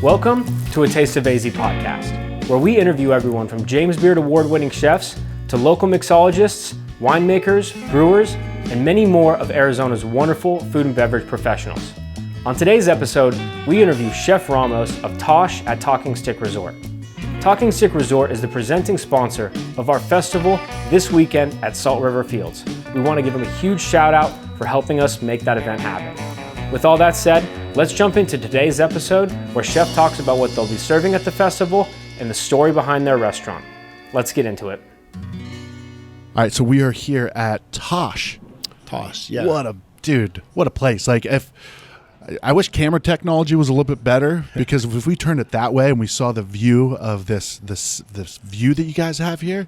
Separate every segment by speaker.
Speaker 1: Welcome to A Taste of AZ podcast, where we interview everyone from James Beard award-winning chefs to local mixologists, winemakers, brewers, and many more of Arizona's wonderful food and beverage professionals. On today's episode, we interview Chef Ramos of Tash at Talking Stick Resort. Talking Stick Resort is the presenting sponsor of our festival this weekend at Salt River Fields. We want to give them a huge shout out for helping us make that event happen. With all that said, let's jump into today's episode where Chef talks about what they'll be serving at the festival and the story behind their restaurant. Let's get into it.
Speaker 2: All right, so we are here at Tash.
Speaker 3: Tash, yeah.
Speaker 2: What a place. Like, if I wish camera technology was a little bit better, because if we turned it that way and we saw the view of this view that you guys have here.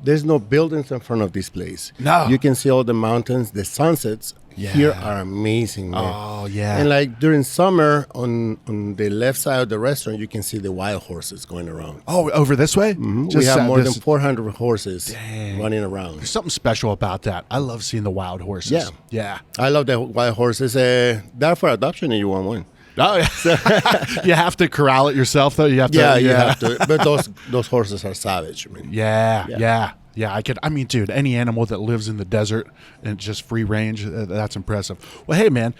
Speaker 3: There's no buildings in front of this place.
Speaker 2: No.
Speaker 3: You can see all the mountains, the sunsets.
Speaker 2: Yeah.
Speaker 3: Here are amazing, man.
Speaker 2: Oh, yeah.
Speaker 3: And like during summer, on the left side of the restaurant, you can see the wild horses going around.
Speaker 2: Oh, over this way?
Speaker 3: Mm-hmm. We have more than 400 horses running around.
Speaker 2: There's something special about that. I love seeing the wild horses.
Speaker 3: Yeah.
Speaker 2: Yeah.
Speaker 3: I love the wild horses. They're for adoption if you want one.
Speaker 2: Oh, yeah. You have to corral it yourself, though. You have to.
Speaker 3: Yeah, you have to. But those horses are savage. I mean.
Speaker 2: Yeah. Dude, any animal that lives in the desert and just free range, that's impressive. Well, hey, man,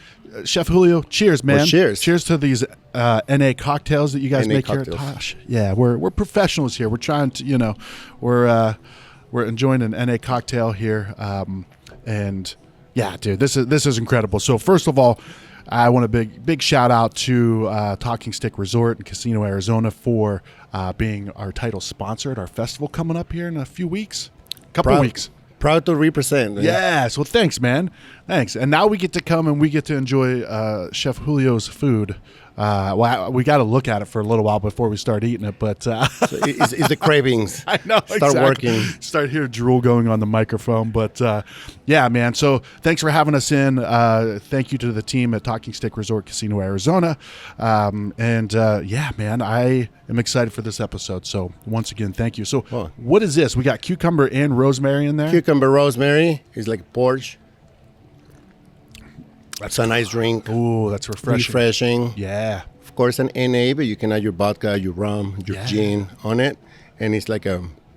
Speaker 2: Chef Julio, cheers, man.
Speaker 3: Well, cheers.
Speaker 2: Cheers to these NA cocktails that you guys make
Speaker 3: cocktails.
Speaker 2: here at Tash. Yeah, we're professionals here. We're trying to, we're enjoying an NA cocktail here. And yeah, dude, this is incredible. So first of all, I want a big shout out to Talking Stick Resort and Casino, Arizona for being our title sponsor at our festival coming up here in a few weeks. Couple weeks.
Speaker 3: Proud to represent.
Speaker 2: Yeah, so thanks, man. Thanks. And now we get to come and we get to enjoy Chef Julio's food. We got to look at it for a little while before we start eating it, but
Speaker 3: so it's the cravings.
Speaker 2: I know.
Speaker 3: Start working.
Speaker 2: Start hear drool going on the microphone, but yeah, man. So thanks for having us in. Thank you to the team at Talking Stick Resort Casino, Arizona, yeah, man, I am excited for this episode. So once again, thank you. So what is this? We got cucumber and rosemary in there.
Speaker 3: Cucumber rosemary is like porch. That's a nice drink.
Speaker 2: Ooh, that's refreshing. Yeah.
Speaker 3: Of course, an NA, but you can add your vodka, your rum, your gin on it. And it's like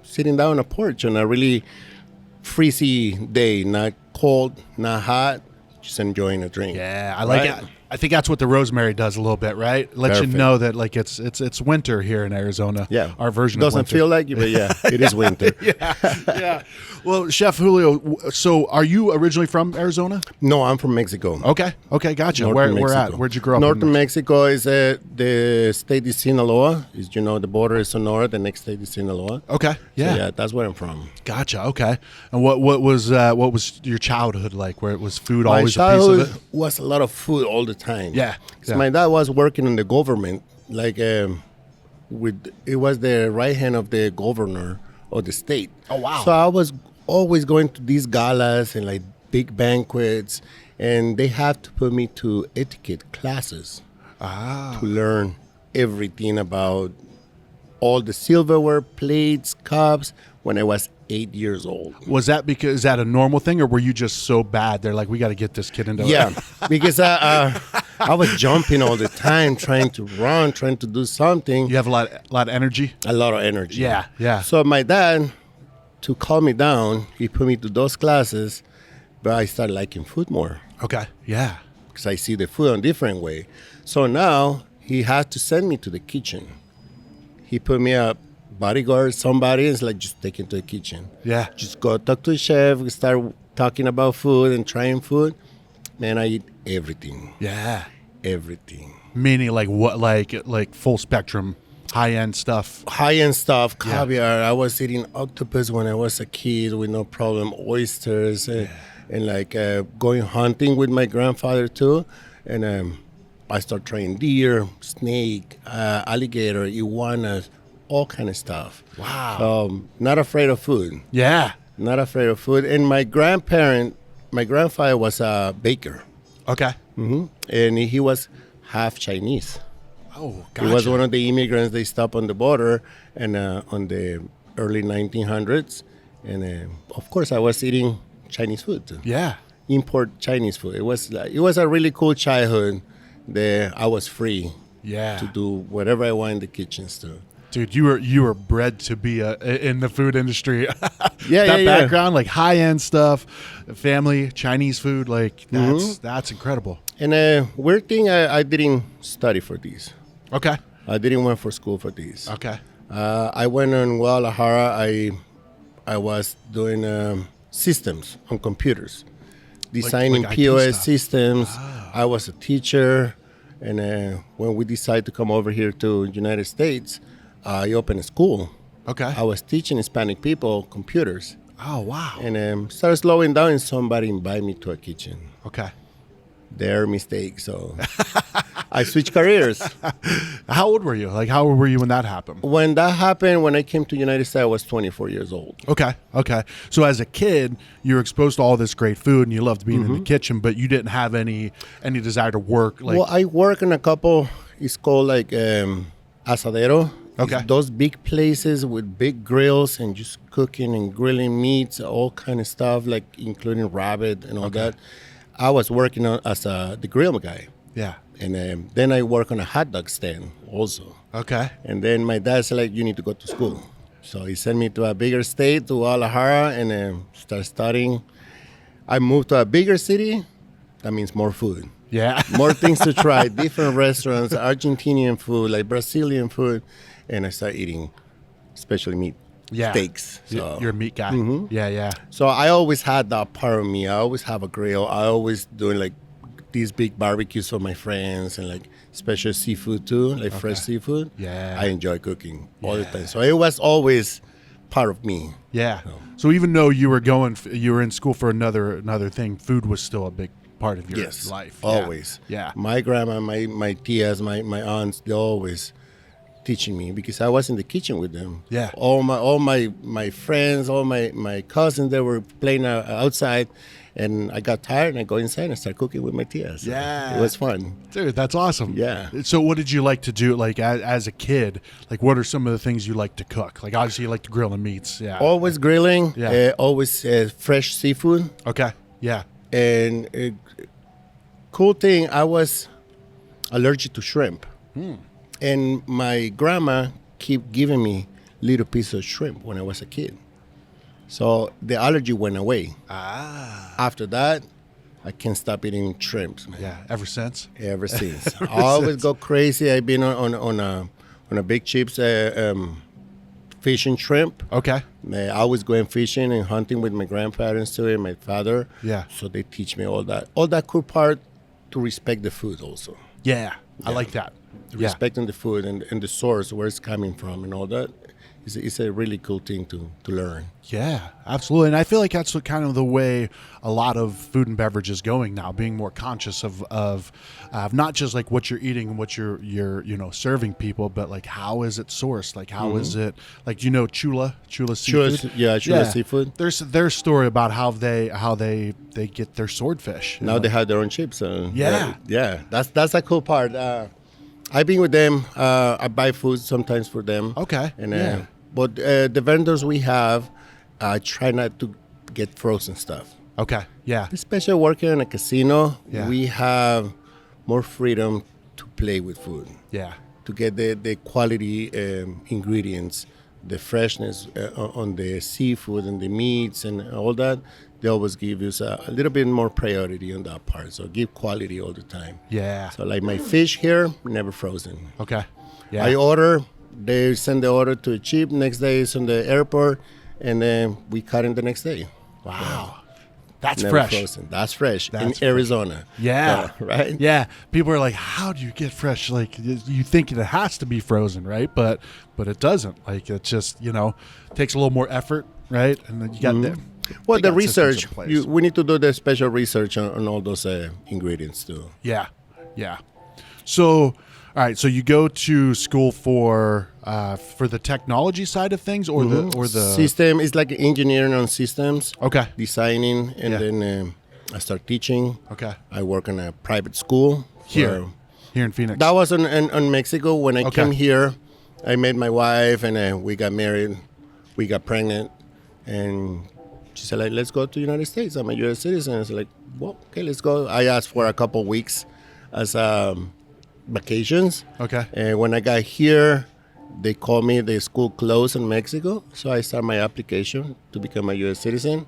Speaker 3: sitting down on a porch on a really freezy day. Not cold, not hot. Just enjoying a drink.
Speaker 2: Yeah, I like it. I think that's what the rosemary does a little bit, right? Lets you know that like it's winter here in Arizona.
Speaker 3: Yeah,
Speaker 2: our version of winter.
Speaker 3: Doesn't feel like it, but yeah, it is winter.
Speaker 2: yeah. Well, Chef Julio, so are you originally from Arizona?
Speaker 3: No, I'm from Mexico.
Speaker 2: Okay, gotcha. Where at? Where'd you grow up?
Speaker 3: Northern Mexico is the state is Sinaloa. Is the border is Sonora. The next state is Sinaloa.
Speaker 2: Okay, yeah,
Speaker 3: so, yeah, that's where I'm from.
Speaker 2: Gotcha. Okay, and what was your childhood like? Where it was food
Speaker 3: My
Speaker 2: always a piece of it?
Speaker 3: Was a lot of food all the time.
Speaker 2: Yeah.
Speaker 3: My dad was working in the government, like it was the right hand of the governor of the state.
Speaker 2: Oh wow!
Speaker 3: So I was always going to these galas and like big banquets, and they have to put me to etiquette classes to learn everything about all the silverware, plates, cups. When I was 8 years old.
Speaker 2: Was that because is that a normal thing, or were you just so bad? They're like, we got to get this kid into it.
Speaker 3: Yeah, because I was jumping all the time, trying to run, trying to do something.
Speaker 2: You have a lot of energy.
Speaker 3: A lot of energy.
Speaker 2: Yeah.
Speaker 3: So my dad, to calm me down, he put me to those classes, but I started liking food more.
Speaker 2: Okay. Yeah.
Speaker 3: Because I see the food in a different way. So now he had to send me to the kitchen. He put me up. Bodyguard, somebody is like, just take it to the kitchen.
Speaker 2: Yeah.
Speaker 3: Just go talk to the chef, start talking about food and trying food. Man, I eat everything.
Speaker 2: Yeah.
Speaker 3: Everything.
Speaker 2: Meaning like what, like full spectrum, high-end stuff?
Speaker 3: High-end stuff, caviar. Yeah. I was eating octopus when I was a kid with no problem, oysters, and like going hunting with my grandfather too. And I started trying deer, snake, alligator, iguanas, all kind of stuff.
Speaker 2: Wow.
Speaker 3: Not afraid of food.
Speaker 2: Yeah.
Speaker 3: Not afraid of food. And my grandfather was a baker.
Speaker 2: Okay.
Speaker 3: Mm-hmm. And he was half Chinese.
Speaker 2: Oh, gotcha.
Speaker 3: He was one of the immigrants. They stopped on the border and on the early 1900s. And of course, I was eating Chinese food too.
Speaker 2: Yeah.
Speaker 3: Import Chinese food. It was a really cool childhood. I was free.
Speaker 2: Yeah.
Speaker 3: to do whatever I want in the kitchens too.
Speaker 2: Dude, you were bred to be in the food industry.
Speaker 3: Yeah,
Speaker 2: that
Speaker 3: yeah.
Speaker 2: background, like high end stuff, family, Chinese food, like that's incredible.
Speaker 3: And a weird thing, I didn't study for these.
Speaker 2: Okay.
Speaker 3: I didn't went for school for these.
Speaker 2: Okay.
Speaker 3: I went in Guadalajara. I was doing systems on computers, designing
Speaker 2: like IT
Speaker 3: POS
Speaker 2: stuff.
Speaker 3: systems. I was a teacher, and when we decided to come over here to United States, I opened a school.
Speaker 2: Okay.
Speaker 3: I was teaching Hispanic people computers,
Speaker 2: Oh wow.
Speaker 3: and started slowing down, and somebody invited me to a kitchen.
Speaker 2: Okay.
Speaker 3: Their mistake, so I switched careers.
Speaker 2: How old were you? Like how old were you when that happened?
Speaker 3: When that happened, when I came to United States, I was 24 years old.
Speaker 2: Okay. Okay. So as a kid, you were exposed to all this great food and you loved being in the kitchen, but you didn't have any desire to work like
Speaker 3: Well, I work in a couple. It's called like asadero.
Speaker 2: Okay.
Speaker 3: It's those big places with big grills and just cooking and grilling meats, all kind of stuff, like including rabbit and all that. I was working on as the grill guy,
Speaker 2: Yeah.
Speaker 3: and then I work on a hot dog stand also.
Speaker 2: Okay.
Speaker 3: And then my dad said, like, you need to go to school. So he sent me to a bigger state, to Guadalajara, and start studying. I moved to a bigger city. That means more food.
Speaker 2: Yeah.
Speaker 3: More things to try, different restaurants, Argentinian food, like Brazilian food. And I started eating, especially meat,
Speaker 2: Yeah.
Speaker 3: steaks. So.
Speaker 2: You're a meat guy. Yeah, yeah.
Speaker 3: So I always had that part of me. I always have a grill. I always doing like these big barbecues for my friends and like special seafood too, like fresh seafood.
Speaker 2: Yeah.
Speaker 3: I enjoy cooking all the time. So it was always part of me.
Speaker 2: Yeah. So even though you were in school for another thing, food was still a big part of your
Speaker 3: Yes,
Speaker 2: life.
Speaker 3: always.
Speaker 2: Yeah.
Speaker 3: My grandma, my tias, my aunts, they always teaching me because I was in the kitchen with them.
Speaker 2: Yeah.
Speaker 3: All my friends, all my cousins, they were playing outside, and I got tired and I go inside and start cooking with my tias. So
Speaker 2: Yeah.
Speaker 3: it was fun.
Speaker 2: Dude, that's awesome.
Speaker 3: Yeah.
Speaker 2: So what did you like to do like as a kid? Like what are some of the things you like to cook? Like obviously you like to grill the meats. Yeah.
Speaker 3: Always grilling.
Speaker 2: Yeah.
Speaker 3: Always fresh seafood.
Speaker 2: Okay. Yeah.
Speaker 3: And cool thing, I was allergic to shrimp. And my grandma kept giving me little pieces of shrimp when I was a kid. So the allergy went away. After that, I can't stop eating shrimps, man.
Speaker 2: Yeah. Ever since?
Speaker 3: Ever since. I always go crazy. I've been on a big chips fishing shrimp.
Speaker 2: Okay.
Speaker 3: I always going fishing and hunting with my grandparents too and my father.
Speaker 2: Yeah.
Speaker 3: So they teach me all that cool part to respect the food also.
Speaker 2: Yeah. I like that. Yeah.
Speaker 3: Respecting the food and the source, where it's coming from and all that. It's a really cool thing to learn.
Speaker 2: Yeah, absolutely. And I feel like that's what kind of the way a lot of food and beverage is going now, being more conscious of not just like what you're eating and what you're serving people, but like how is it sourced? Like how is it like Chula seafood?
Speaker 3: Chula seafood.
Speaker 2: There's their story about how they get their swordfish.
Speaker 3: Now they have their own chips.
Speaker 2: Yeah.
Speaker 3: That's a cool part. I've been with them. I buy food sometimes for them.
Speaker 2: Okay.
Speaker 3: And but the vendors we have, I try not to get frozen stuff.
Speaker 2: Okay. Yeah.
Speaker 3: Especially working in a casino,
Speaker 2: Yeah.
Speaker 3: we have more freedom to play with food,
Speaker 2: Yeah.
Speaker 3: to get the quality ingredients, the freshness on the seafood and the meats and all that. They always give us a little bit more priority on that part. So give quality all the time.
Speaker 2: Yeah.
Speaker 3: So like my fish here, never frozen.
Speaker 2: Okay. Yeah.
Speaker 3: I order, they send the order to a ship. Next day it's on the airport, and then we cut it the next day.
Speaker 2: Wow. That's
Speaker 3: Never
Speaker 2: fresh.
Speaker 3: frozen. That's fresh
Speaker 2: That's
Speaker 3: in Arizona.
Speaker 2: Yeah.
Speaker 3: Right?
Speaker 2: Yeah. People are like, how do you get fresh? Like you think it has to be frozen, right? But it doesn't. Like it just, takes a little more effort, right? And then you got the
Speaker 3: Well,
Speaker 2: they
Speaker 3: the
Speaker 2: got systems
Speaker 3: research,
Speaker 2: in place.
Speaker 3: we need to do the special research on all those ingredients too.
Speaker 2: Yeah. Yeah. So, all right. So you go to school for the technology side of things, or the
Speaker 3: System is like engineering on systems,
Speaker 2: Okay.
Speaker 3: designing, and
Speaker 2: Yeah.
Speaker 3: then I start teaching.
Speaker 2: Okay.
Speaker 3: I work in a private school.
Speaker 2: Here
Speaker 3: where-
Speaker 2: in Phoenix.
Speaker 3: That was in Mexico. When I
Speaker 2: Okay.
Speaker 3: came here, I met my wife, and we got married. We got pregnant, and she said, like, let's go to the United States. I'm a U.S. citizen. I was like, well, okay, let's go. I asked for a couple weeks as vacations.
Speaker 2: Okay.
Speaker 3: And when I got here, they called me. The school closed in Mexico, so I started my application to become a U.S. citizen.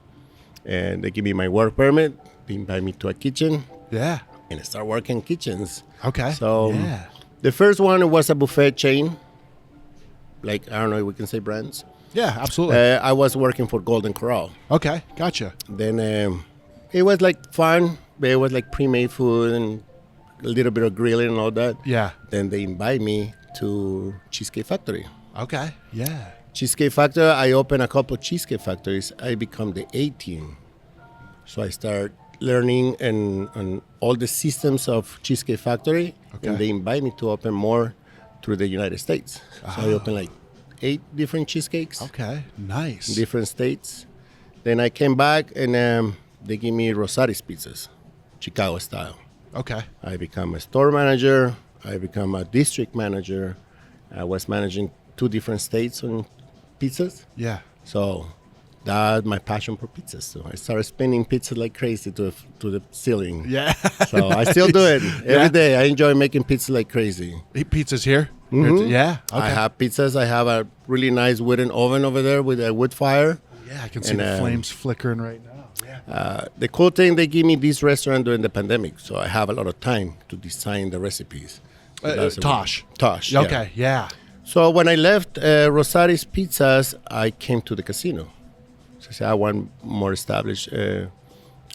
Speaker 3: And they give me my work permit. They invite me to a kitchen.
Speaker 2: Yeah.
Speaker 3: And I start working in kitchens.
Speaker 2: Okay.
Speaker 3: So
Speaker 2: yeah.
Speaker 3: the first one was a buffet chain. Like, I don't know if we can say brands.
Speaker 2: Yeah, absolutely.
Speaker 3: I was working for Golden Corral.
Speaker 2: Okay, gotcha.
Speaker 3: Then it was like fun. But it was like pre-made food and a little bit of grilling and all that.
Speaker 2: Yeah.
Speaker 3: Then they invite me to Cheesecake Factory.
Speaker 2: Okay. Yeah.
Speaker 3: Cheesecake Factory, I opened a couple of Cheesecake Factories. I become the A team. So I start learning and all the systems of Cheesecake Factory.
Speaker 2: Okay.
Speaker 3: And they invite me to open more through the United States. So I opened like 8 different cheesecakes.
Speaker 2: Okay, nice.
Speaker 3: In different states. Then I came back and they give me Rosati's pizzas, Chicago style.
Speaker 2: Okay.
Speaker 3: I become a store manager. I become a district manager. I was managing 2 different states on pizzas.
Speaker 2: Yeah.
Speaker 3: So that's my passion for pizzas. So I started spinning pizzas like crazy to the ceiling.
Speaker 2: Yeah.
Speaker 3: So I still do it every day. I enjoy making pizza like crazy.
Speaker 2: Eat pizzas here?
Speaker 3: Mhm.
Speaker 2: Yeah. Okay.
Speaker 3: I have pizzas. I have a really nice wooden oven over there with a wood fire.
Speaker 2: Yeah, I can see
Speaker 3: And,
Speaker 2: the flames flickering right now. Yeah.
Speaker 3: The cool thing, they give me this restaurant during the pandemic, so I have a lot of time to design the recipes. So that's
Speaker 2: Tosh.
Speaker 3: Tosh. Yeah.
Speaker 2: Okay, yeah.
Speaker 3: So when I left Rosati's Pizzas, I came to the casino. So I said I want more established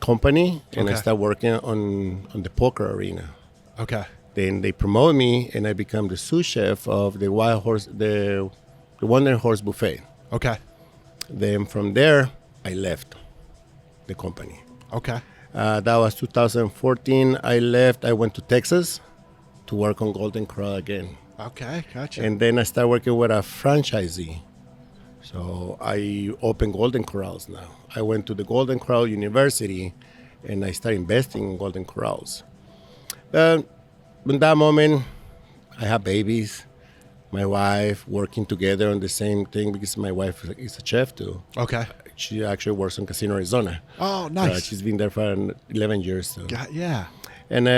Speaker 3: company, and I
Speaker 2: Okay.
Speaker 3: started working on the poker arena.
Speaker 2: Okay.
Speaker 3: Then they promote me, and I become the sous chef of the Wild Horse, the Wonder Horse Buffet.
Speaker 2: Okay.
Speaker 3: Then from there, I left the company.
Speaker 2: Okay.
Speaker 3: That was 2014. I left. I went to Texas to work on Golden Corral again.
Speaker 2: Okay, gotcha.
Speaker 3: And then I started working with a franchisee. So I opened Golden Corrals now. I went to the Golden Corral University and I started investing in Golden Corrals. In that moment, I have babies, my wife, working together on the same thing because my wife is a chef too.
Speaker 2: Okay.
Speaker 3: She actually works in Casino Arizona.
Speaker 2: Oh, nice.
Speaker 3: She's been there for 11 years. So.
Speaker 2: Yeah.
Speaker 3: And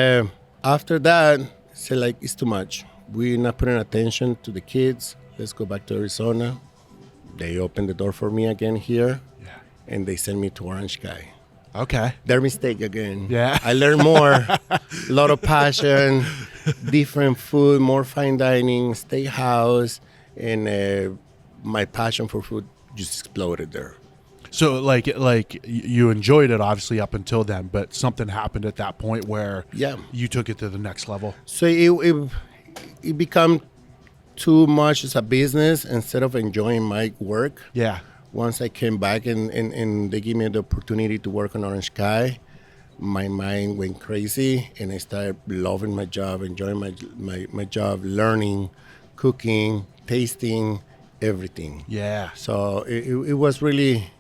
Speaker 3: after that, said like, it's too much. We're not putting attention to the kids. Let's go back to Arizona. They opened the door for me again here.
Speaker 2: Yeah.
Speaker 3: And they sent me to Orange Sky.
Speaker 2: Okay.
Speaker 3: Their mistake again.
Speaker 2: Yeah.
Speaker 3: I learned more. A lot of passion, different food, more fine dining, steakhouse. And my passion for food just exploded there.
Speaker 2: So like you enjoyed it obviously up until then, but something happened at that point where you took it to the next level.
Speaker 3: So it became too much as a business instead of enjoying my work.
Speaker 2: Yeah.
Speaker 3: Once I came back and they gave me the opportunity to work on Orange Sky, my mind went crazy and I started loving my job, enjoying my job, learning, cooking, tasting, everything.
Speaker 2: Yeah.
Speaker 3: So it was really,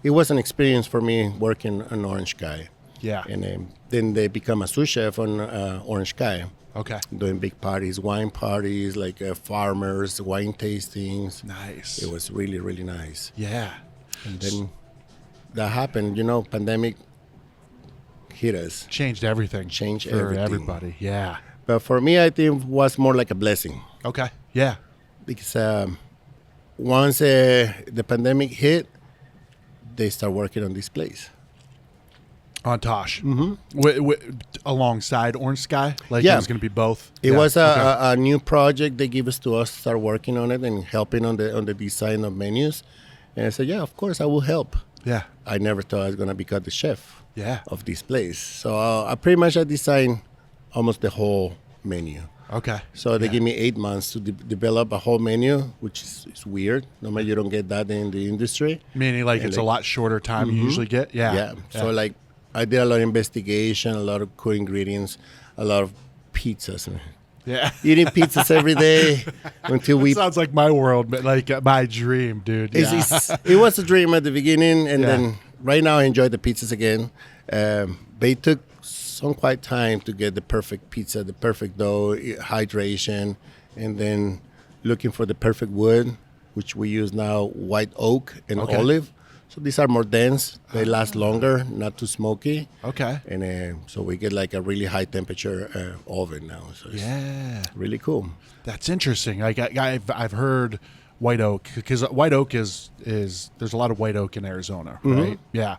Speaker 3: it was an experience for me working on Orange Sky.
Speaker 2: Yeah.
Speaker 3: And then they become a sous chef on Orange Sky.
Speaker 2: Okay.
Speaker 3: Doing big parties, wine parties, like farmers, wine tastings.
Speaker 2: Nice.
Speaker 3: It was really, really nice.
Speaker 2: Yeah.
Speaker 3: And then that happened, pandemic hit us.
Speaker 2: Changed everything.
Speaker 3: Changed
Speaker 2: for
Speaker 3: everything.
Speaker 2: everybody. Yeah.
Speaker 3: But for me, I think it was more like a blessing.
Speaker 2: Okay. Yeah.
Speaker 3: Because once the pandemic hit, they start working on this place.
Speaker 2: On Tosh. Mm-hmm. Alongside Orange Sky? Like
Speaker 3: Yeah.
Speaker 2: it was going to be both?
Speaker 3: It
Speaker 2: Yeah.
Speaker 3: was
Speaker 2: Okay.
Speaker 3: a new project they give us to us, start working on it and helping on the design of menus. And I said, yeah, of course, I will help.
Speaker 2: Yeah.
Speaker 3: I never thought I was going to become the chef
Speaker 2: Yeah.
Speaker 3: of this place. So I pretty much designed almost the whole menu.
Speaker 2: Okay.
Speaker 3: So they give me 8 months to develop a whole menu, which is weird. Normally you don't get that in the industry.
Speaker 2: Meaning like
Speaker 3: And
Speaker 2: it's a lot shorter time you usually get? Yeah.
Speaker 3: Yeah. So like I did a lot of investigation, a lot of cool ingredients, a lot of pizzas.
Speaker 2: Yeah.
Speaker 3: Eating pizzas every day until we.
Speaker 2: Sounds like my world, but like my dream, dude. Yeah.
Speaker 3: It was a dream at the beginning, and
Speaker 2: Yeah.
Speaker 3: then right now I enjoy the pizzas again. But it took some quite time to get the perfect pizza, the perfect dough, hydration, and then looking for the perfect wood, which we use now, white oak and
Speaker 2: Okay.
Speaker 3: olive. So these are more dense. They last longer, not too smoky.
Speaker 2: Okay.
Speaker 3: And so we get like a really high temperature oven now. So it's really cool.
Speaker 2: That's interesting. Like I've heard white oak, because white oak is there's a lot of white oak in Arizona, right? Yeah.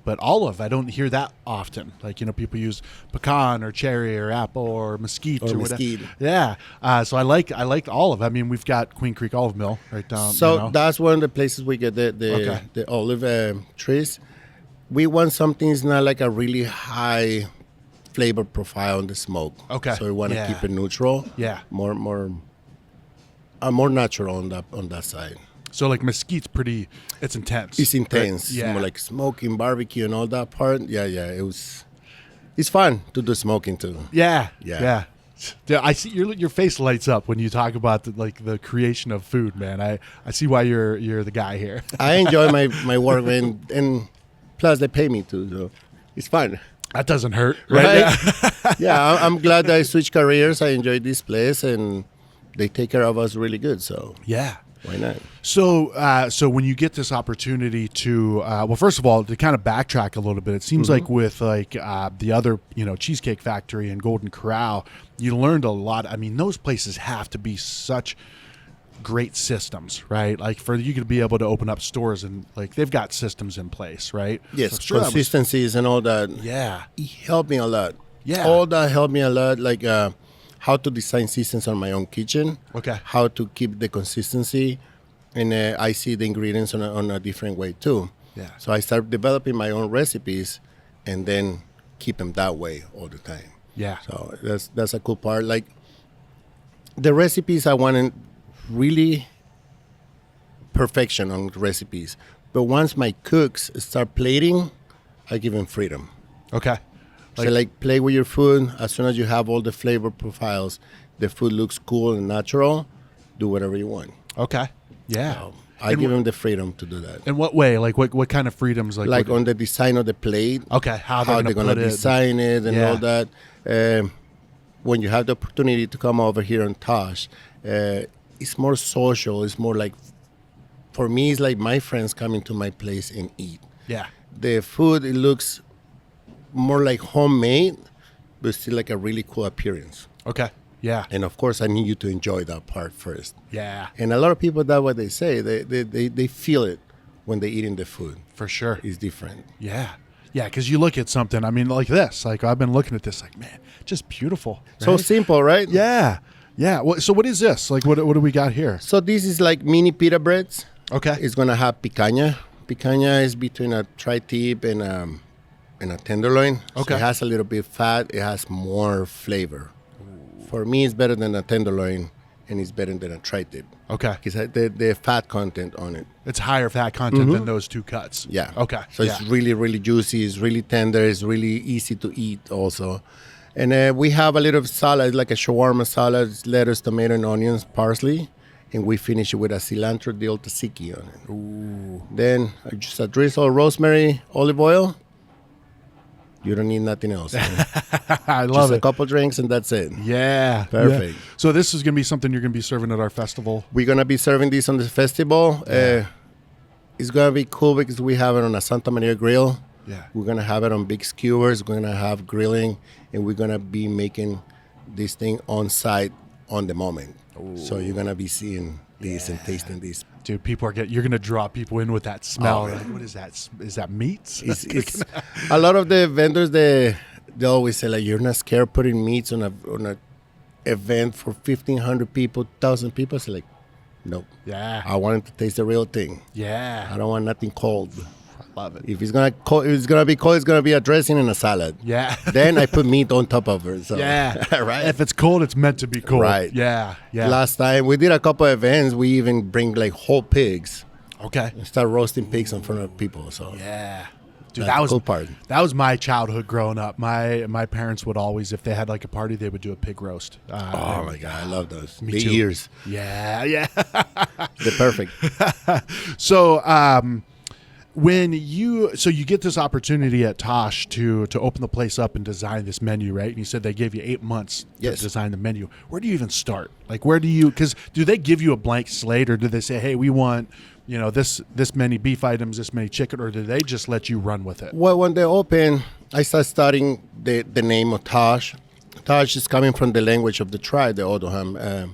Speaker 2: But olive, I don't hear that often. Like, people use pecan or cherry or apple or mesquite or whatever. Yeah. So I like olive. I mean, we've got Queen Creek Olive Mill right down.
Speaker 3: So that's one of the places we get the olive trees. We want something that's not like a really high flavor profile on the smoke.
Speaker 2: Okay.
Speaker 3: So we want to keep it neutral.
Speaker 2: Yeah.
Speaker 3: More natural on that side.
Speaker 2: So like mesquite's it's intense.
Speaker 3: It's intense.
Speaker 2: Right? Yeah.
Speaker 3: More like smoking, barbecue, and all that part. Yeah. It's fun to do smoking too.
Speaker 2: Yeah. I see your face lights up when you talk about the creation of food, man. I see why you're the guy here.
Speaker 3: I enjoy my work, and plus they pay me too, so it's fun.
Speaker 2: That doesn't hurt, right?
Speaker 3: Yeah, I'm glad that I switched careers. I enjoy this place, and they take care of us really good. So
Speaker 2: yeah.
Speaker 3: Why not?
Speaker 2: So when you get this opportunity to, well, first of all, to kind of backtrack a little bit, it seems like with the other, Cheesecake Factory and Golden Corral, you learned a lot. I mean, those places have to be such great systems, right? Like for you to be able to open up stores and they've got systems in place, right?
Speaker 3: Yes,
Speaker 2: so sure
Speaker 3: consistencies and all that.
Speaker 2: Yeah.
Speaker 3: It helped me a lot.
Speaker 2: Yeah.
Speaker 3: All that helped me a lot. Like, how to design systems on my own kitchen.
Speaker 2: Okay.
Speaker 3: How to keep the consistency, and I see the ingredients on a different way too.
Speaker 2: Yeah.
Speaker 3: So I started developing my own recipes, and then keep them that way all the time.
Speaker 2: Yeah.
Speaker 3: So that's a cool part. Like the recipes, I wanted really perfection on recipes, but once my cooks start plating, I give them freedom.
Speaker 2: Okay.
Speaker 3: So play with your food. As soon as you have all the flavor profiles, the food looks cool and natural, do whatever you want.
Speaker 2: Okay. Yeah.
Speaker 3: So I give them the freedom to do that.
Speaker 2: In what way? Like what kind of freedoms?
Speaker 3: Like on the design of the plate.
Speaker 2: Okay. How they're going to
Speaker 3: design it and all that. When you have the opportunity to come over here on Tash, it's more social. It's more like, for me, it's like my friends coming to my place and eat.
Speaker 2: Yeah.
Speaker 3: The food, it looks more like homemade, but still like a really cool appearance.
Speaker 2: Okay. Yeah.
Speaker 3: And of course, I need you to enjoy that part first.
Speaker 2: Yeah.
Speaker 3: And a lot of people, that's what they say. They feel it when they're eating the food.
Speaker 2: For sure.
Speaker 3: It's different.
Speaker 2: Yeah. Yeah, because you look at something, I mean, like this. Like, I've been looking at this, like, man, just beautiful. Right?
Speaker 3: So simple, right?
Speaker 2: Yeah. Yeah. So what is this? Like, what do we got here?
Speaker 3: So this is like mini pita breads.
Speaker 2: Okay.
Speaker 3: It's going to have picanha. Picanha is between a tri-tip and a tenderloin.
Speaker 2: Okay.
Speaker 3: So it has a little bit of fat. It has more flavor. For me, it's better than a tenderloin, and it's better than a tri-tip.
Speaker 2: Okay.
Speaker 3: Because the fat content on it.
Speaker 2: It's higher fat content than those two cuts.
Speaker 3: Yeah.
Speaker 2: Okay.
Speaker 3: So it's really, really juicy. It's really tender. It's really easy to eat also. And we have a little salad, like a shawarma salad. It's lettuce, tomato, and onions, parsley. And we finish it with a cilantro dill tzatziki on it.
Speaker 2: Ooh.
Speaker 3: Then just a drizzle of rosemary, olive oil. You don't need nothing else.
Speaker 2: I love
Speaker 3: just
Speaker 2: it.
Speaker 3: a couple drinks and that's it.
Speaker 2: Yeah.
Speaker 3: Perfect.
Speaker 2: Yeah. So this is going to be something you're going to be serving at our festival?
Speaker 3: We're going to be serving this on the festival. Yeah. It's going to be cool because we have it on a Santa Maria grill.
Speaker 2: Yeah.
Speaker 3: We're going to have it on big skewers. We're going to have grilling. And we're going to be making this thing on site on the moment. Ooh. So you're going to be seeing this and tasting this.
Speaker 2: Dude, you're going to draw people in with that smell. Like, what is that? Is that meats?
Speaker 3: It's a lot of the vendors, they always say, like, you're not scared putting meats on a event for 1,500 people, 1,000 people. So like, nope.
Speaker 2: Yeah.
Speaker 3: I want it to taste the real thing.
Speaker 2: Yeah.
Speaker 3: I don't want nothing cold.
Speaker 2: I love it.
Speaker 3: If it's gonna be cold, it's gonna be a dressing and a salad.
Speaker 2: Yeah.
Speaker 3: Then I put meat on top of it. So.
Speaker 2: Yeah.
Speaker 3: Right.
Speaker 2: If it's cold, it's meant to be cold.
Speaker 3: Right.
Speaker 2: Yeah. Yeah.
Speaker 3: Last time we did a couple of events, we even bring like whole pigs.
Speaker 2: Okay.
Speaker 3: And start roasting pigs in front of people. So
Speaker 2: yeah. Dude,
Speaker 3: that was cool part.
Speaker 2: That was my childhood growing up. My parents would always, if they had like a party, they would do a pig roast.
Speaker 3: Oh my God, I love those.
Speaker 2: Me
Speaker 3: the
Speaker 2: too.
Speaker 3: ears.
Speaker 2: Yeah, yeah.
Speaker 3: They're perfect.
Speaker 2: So, When you get this opportunity at Tash to open the place up and design this menu, right? And you said they gave you 8 months to design the menu. Where do you even start? Like, because do they give you a blank slate, or do they say, hey, we want, this many beef items, this many chicken, or do they just let you run with it?
Speaker 3: Well, when they open, I start studying the name of Tash. Tash is coming from the language of the tribe, the Odoham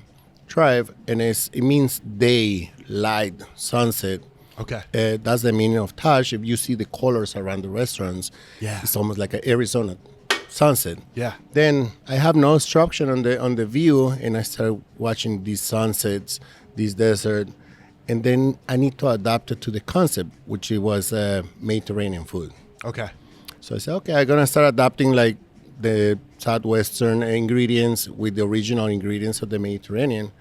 Speaker 3: tribe, and it means day, light, sunset.
Speaker 2: Okay.
Speaker 3: That's the meaning of Tash. If you see the colors around the restaurants, it's almost like an Arizona sunset.
Speaker 2: Yeah.
Speaker 3: Then I have no obstruction on the view, and I start watching these sunsets, this desert, and then I need to adapt it to the concept, which it was Mediterranean food.
Speaker 2: Okay.
Speaker 3: So I said, okay, I'm gonna start adapting like the Southwestern ingredients with the original ingredients of the Mediterranean.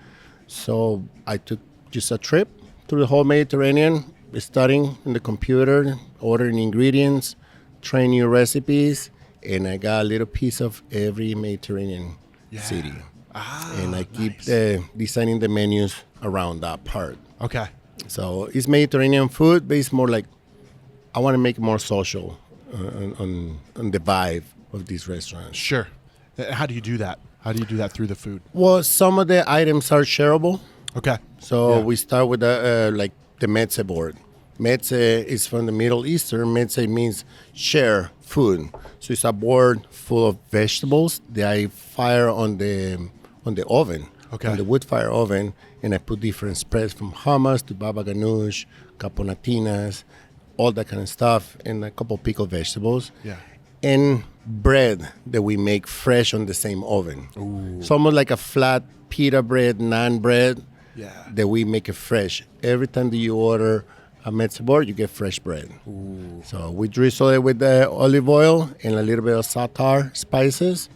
Speaker 3: So I took just a trip through the whole Mediterranean, studying in the computer, ordering ingredients, trying new recipes, and I got a little piece of every Mediterranean city. And I keep designing the menus around that part.
Speaker 2: Okay.
Speaker 3: So it's Mediterranean food, but it's more like I want to make it more social on the vibe of these restaurants.
Speaker 2: Sure. How do you do that? How do you do that through the food?
Speaker 3: Well, some of the items are shareable.
Speaker 2: Okay.
Speaker 3: So we start with like the meze board. Meze is from the Middle Eastern. Meze means share food. So it's a board full of vegetables that I fire on the oven, on the wood fire oven, and I put different spreads from hummus to baba ganoush, caponatinas, all that kind of stuff, and a couple pickled vegetables.
Speaker 2: Yeah.
Speaker 3: And bread that we make fresh on the same oven.
Speaker 2: Ooh.
Speaker 3: It's almost like a flat pita bread, naan bread.
Speaker 2: Yeah.
Speaker 3: That we make it fresh. Every time that you order a meze board, you get fresh bread.
Speaker 2: Ooh.
Speaker 3: So we drizzle it with the olive oil and a little bit of za'atar spices.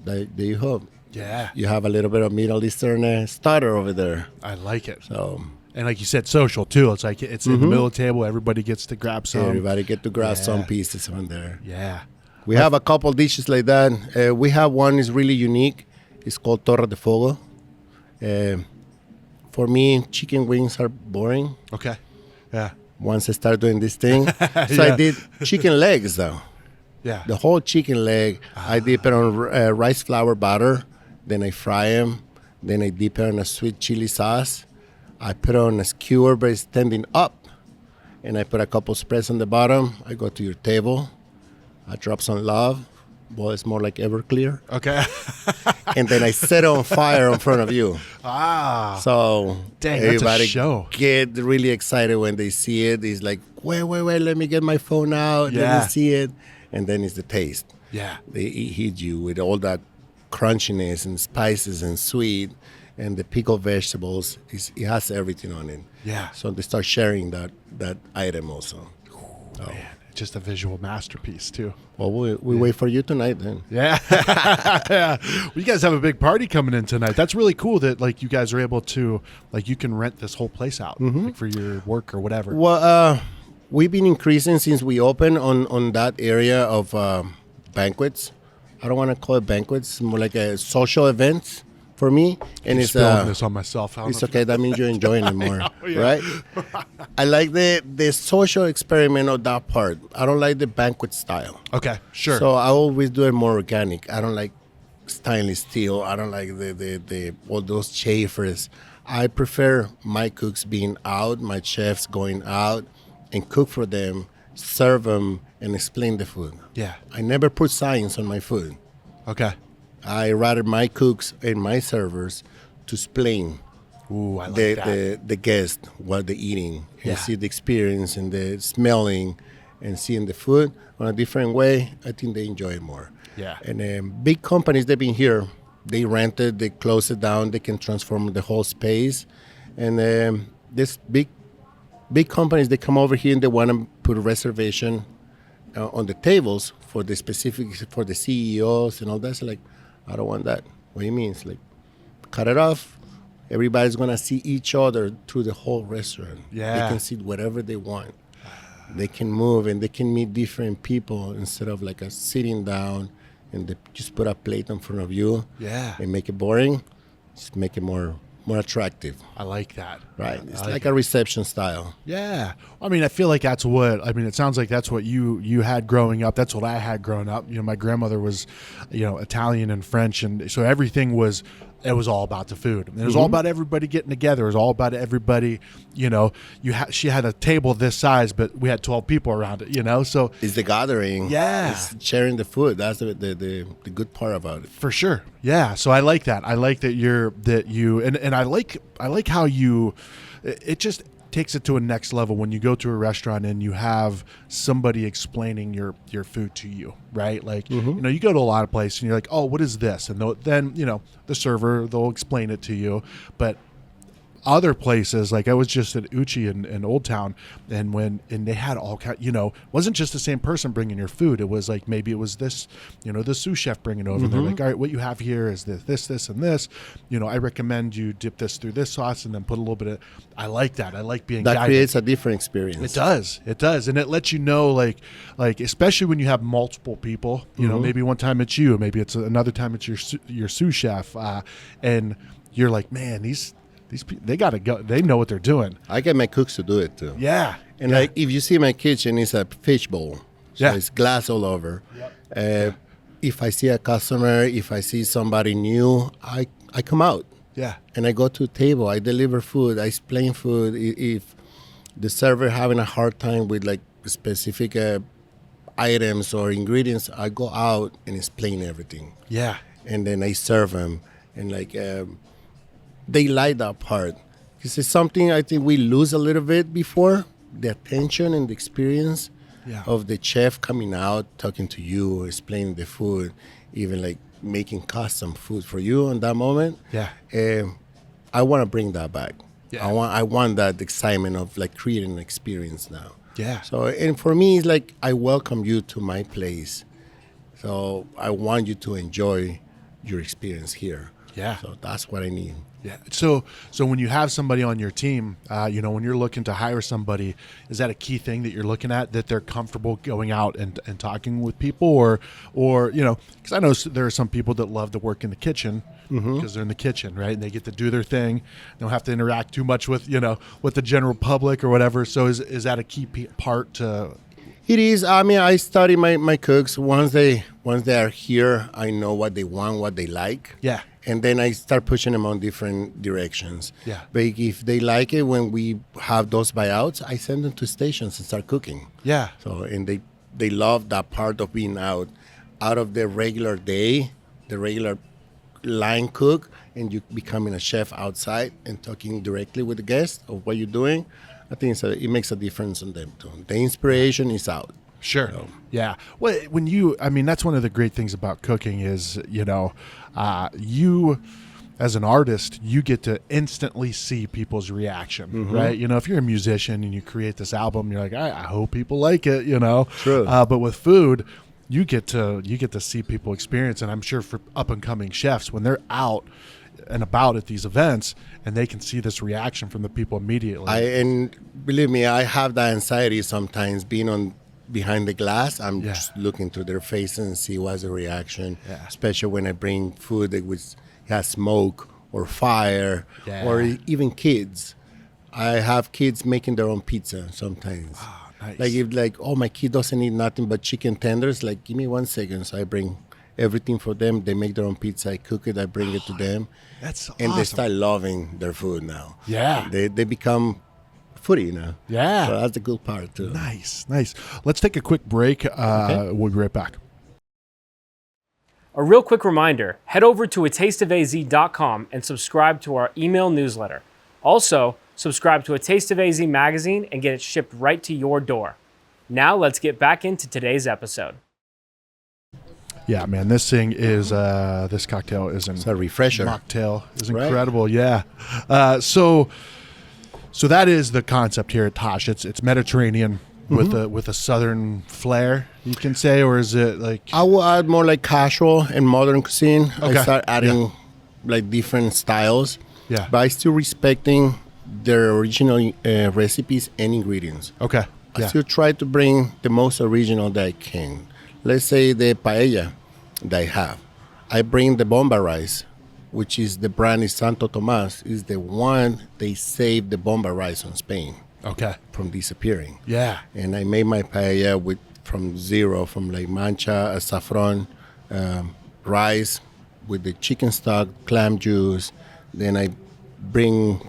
Speaker 3: There you have.
Speaker 2: Yeah.
Speaker 3: You have a little bit of Middle Eastern starter over there.
Speaker 2: I like it.
Speaker 3: So,
Speaker 2: and like you said, social too. It's like it's in the middle of the table. Everybody gets to grab some.
Speaker 3: Everybody get to grab some pieces on there.
Speaker 2: Yeah.
Speaker 3: We have a couple dishes like that. We have one is really unique. It's called Torre de Fuego. For me, chicken wings are boring.
Speaker 2: Okay. Yeah.
Speaker 3: Once I start doing this thing. So I did chicken legs though.
Speaker 2: Yeah.
Speaker 3: The whole chicken leg, I dip it on rice flour batter. Then I fry them. Then I dip it on a sweet chili sauce. I put it on a skewer, but it's standing up. And I put a couple spreads on the bottom. I go to your table. I drop some love. Boy, it's more like Everclear.
Speaker 2: Okay.
Speaker 3: And then I set it on fire in front of you.
Speaker 2: Ah.
Speaker 3: So
Speaker 2: dang,
Speaker 3: everybody
Speaker 2: that's a show.
Speaker 3: Get really excited when they see it. It's like, wait, let me get my phone out.
Speaker 2: Yeah.
Speaker 3: Let me see it. And then it's the taste.
Speaker 2: Yeah.
Speaker 3: They hit you with all that crunchiness and spices and sweet. And the pickled vegetables, it has everything on it.
Speaker 2: Yeah.
Speaker 3: So they start sharing that item also.
Speaker 2: Oh, man. Just a visual masterpiece too.
Speaker 3: Well, we wait for you tonight then.
Speaker 2: Yeah. Yeah. Well, you guys have a big party coming in tonight. That's really cool that like you guys are able to like you can rent this whole place out like, for your work or whatever.
Speaker 3: Well, we've been increasing since we opened on that area of banquets. I don't want to call it banquets. It's more like a social events for me. And it's
Speaker 2: spilling this on myself.
Speaker 3: It's okay. That means you're enjoying it more, right? I like the social experiment of that part. I don't like the banquet style.
Speaker 2: Okay, sure.
Speaker 3: So I always do it more organic. I don't like stainless steel. I don't like the all those chafers. I prefer my cooks being out, my chefs going out and cook for them, serve them, and explain the food.
Speaker 2: Yeah.
Speaker 3: I never put science on my food.
Speaker 2: Okay.
Speaker 3: I rather my cooks and my servers to explain
Speaker 2: Ooh, I like that.
Speaker 3: the guest what they're eating and see the experience and the smelling and seeing the food on a different way. I think they enjoy it more.
Speaker 2: Yeah.
Speaker 3: And big companies, they've been here. They rent it, they close it down, they can transform the whole space. And this big companies, they come over here and they want to put a reservation on the tables for the specifics for the CEOs and all that. So like, I don't want that. What do you mean? It's like, cut it off. Everybody's going to see each other through the whole restaurant.
Speaker 2: Yeah.
Speaker 3: They can see whatever they want. They can move and they can meet different people instead of like a sitting down and they just put a plate in front of you.
Speaker 2: Yeah.
Speaker 3: And make it boring. Just make it more more attractive.
Speaker 2: I like that.
Speaker 3: Right. It's like a reception style.
Speaker 2: Yeah. I mean, I feel like that's what, I mean, it sounds like that's what you had growing up. That's what I had growing up. You know, my grandmother was, you know, Italian and French. And so everything was, it was all about the food. It was all about everybody getting together. It was all about everybody, you know, she had a table this size, but we had 12 people around it, you know? So
Speaker 3: it's the gathering.
Speaker 2: Yeah.
Speaker 3: It's sharing the food. That's the good part about it.
Speaker 2: For sure. Yeah. So I like that. I like that and I like how it just takes it to a next level when you go to a restaurant and you have somebody explaining your food to you, right? Like, you know, you go to a lot of places and you're like, oh, what is this? And then, you know, the server, they'll explain it to you. But other places, like I was just at Uchi in Old Town, and they had all kind, you know, wasn't just the same person bringing your food. It was like, maybe it was this, you know, the sous chef bringing over. They're like, all right, what you have here is this, and this. You know, I recommend you dip this through this sauce and then put a little bit of. I like that. I like being guided.
Speaker 3: Creates a different experience.
Speaker 2: It does, and it lets you know, like especially when you have multiple people. You know, maybe one time it's you, maybe it's another time it's your sous chef, and you're like, man, these people, they gotta go. They know what they're doing.
Speaker 3: I get my cooks to do it too.
Speaker 2: Yeah.
Speaker 3: And like, if you see my kitchen, it's a fish bowl. So
Speaker 2: Yeah.
Speaker 3: it's glass all over. If I see a customer, if I see somebody new, I come out.
Speaker 2: Yeah.
Speaker 3: And I go to a table. I deliver food. I explain food. If the server having a hard time with like specific items or ingredients, I go out and explain everything.
Speaker 2: Yeah.
Speaker 3: And then I serve them. And like, they like that part. Because it's something I think we lose a little bit before, the attention and the experience of the chef coming out, talking to you, explaining the food, even like making custom food for you in that moment.
Speaker 2: Yeah.
Speaker 3: I want to bring that back.
Speaker 2: Yeah.
Speaker 3: I want that excitement of like creating an experience now.
Speaker 2: Yeah.
Speaker 3: So, and for me, it's like I welcome you to my place. So I want you to enjoy your experience here.
Speaker 2: Yeah.
Speaker 3: So that's what I need.
Speaker 2: Yeah. So when you have somebody on your team, you know, when you're looking to hire somebody, is that a key thing that you're looking at, that they're comfortable going out and talking with people, or you know, because I know there are some people that love to work in the kitchen because they're in the kitchen, right? And they get to do their thing. They don't have to interact too much with, you know, with the general public or whatever. So is that a key part to?
Speaker 3: It is. I mean, I study my cooks. Once they are here, I know what they want, what they like.
Speaker 2: Yeah.
Speaker 3: And then I start pushing them on different directions.
Speaker 2: Yeah.
Speaker 3: But if they like it, when we have those buyouts, I send them to stations and start cooking.
Speaker 2: Yeah.
Speaker 3: So, and they love that part of being out of the regular day, the regular line cook, and you becoming a chef outside and talking directly with the guest of what you're doing. I think it makes a difference on them too. The inspiration is out.
Speaker 2: Sure. Yeah. Well, I mean, that's one of the great things about cooking is, you know, you as an artist, you get to instantly see people's reaction, right? You know, if you're a musician and you create this album, you're like, I hope people like it, you know?
Speaker 3: True.
Speaker 2: But with food, you get to see people experience. And I'm sure for up and coming chefs, when they're out and about at these events and they can see this reaction from the people immediately.
Speaker 3: And believe me, I have that anxiety sometimes being behind the glass. I'm just looking through their faces and see what's the reaction, especially when I bring food that has smoke or fire or even kids. I have kids making their own pizza sometimes.
Speaker 2: Oh, nice.
Speaker 3: Like if my kid doesn't eat nothing but chicken tenders, like give me 1 second. So I bring everything for them. They make their own pizza. I cook it. I bring it to them.
Speaker 2: That's
Speaker 3: and
Speaker 2: awesome.
Speaker 3: They start loving their food now.
Speaker 2: Yeah.
Speaker 3: They become foodie now.
Speaker 2: Yeah.
Speaker 3: So that's the good part too.
Speaker 2: Nice. Let's take a quick break. Okay. We'll be right back.
Speaker 1: A real quick reminder, head over to atasteofaz.com and subscribe to our email newsletter. Also, subscribe to A Taste of AZ magazine and get it shipped right to your door. Now let's get back into today's episode.
Speaker 2: Yeah, man, this thing is, this cocktail is
Speaker 3: it's a refresher.
Speaker 2: Mocktail is incredible, right? Yeah. So that is the concept here at Tash. It's Mediterranean with a southern flair, you can say, or is it like?
Speaker 3: I will add more like casual and modern cuisine.
Speaker 2: Okay.
Speaker 3: I start adding like different styles.
Speaker 2: Yeah.
Speaker 3: But I still respecting their original recipes and ingredients.
Speaker 2: Okay.
Speaker 3: I still try to bring the most original that I can. Let's say the paella that I have. I bring the bomba rice which is the brand is Santo Tomas, is the one they saved the bomba rice on Spain from disappearing.
Speaker 2: Yeah.
Speaker 3: And I made my paella from zero, from like mancha, saffron, rice with the chicken stock, clam juice. Then I bring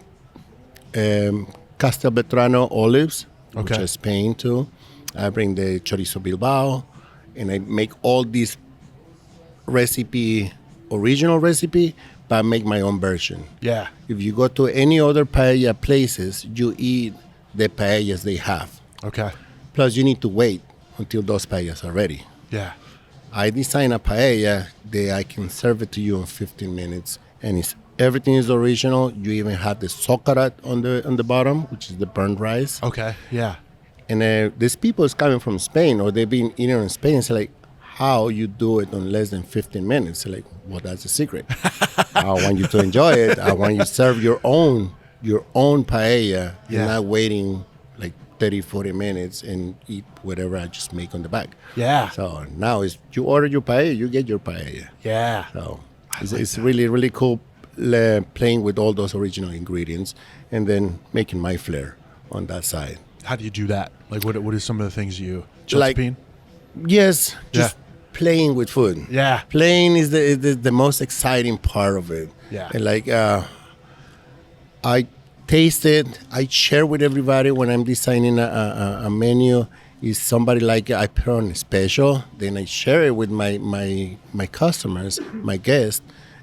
Speaker 3: Castelvetrano olives, which is Spain too. I bring the chorizo Bilbao, and I make all this original recipe, but I make my own version.
Speaker 2: Yeah.
Speaker 3: If you go to any other paella places, you eat the paellas they have.
Speaker 2: Okay.
Speaker 3: Plus, you need to wait until those paellas are ready.
Speaker 2: Yeah.
Speaker 3: I design a paella that I can serve it to you in 15 minutes, and everything is original. You even have the socarat on the bottom, which is the burnt rice.
Speaker 2: Okay. Yeah.
Speaker 3: And these people is coming from Spain, or they've been eating in Spain. It's like, how you do it in less than 15 minutes? Like, well, that's the secret. I want you to enjoy it. I want you to serve your own paella. You're not waiting like 30, 40 minutes and eat whatever I just make on the back.
Speaker 2: Yeah.
Speaker 3: So now you order your paella, you get your paella.
Speaker 2: Yeah.
Speaker 3: So it's really, really cool playing with all those original ingredients and then making my flair on that side.
Speaker 2: How do you do that? Like, what are some of the things you
Speaker 3: like? Yes, just playing with food.
Speaker 2: Yeah,
Speaker 3: playing is the most exciting part of it.
Speaker 2: Yeah,
Speaker 3: and like I taste it, I share with everybody when I'm designing a menu. Is somebody like I put on a special, then I share it with my customers, my guests,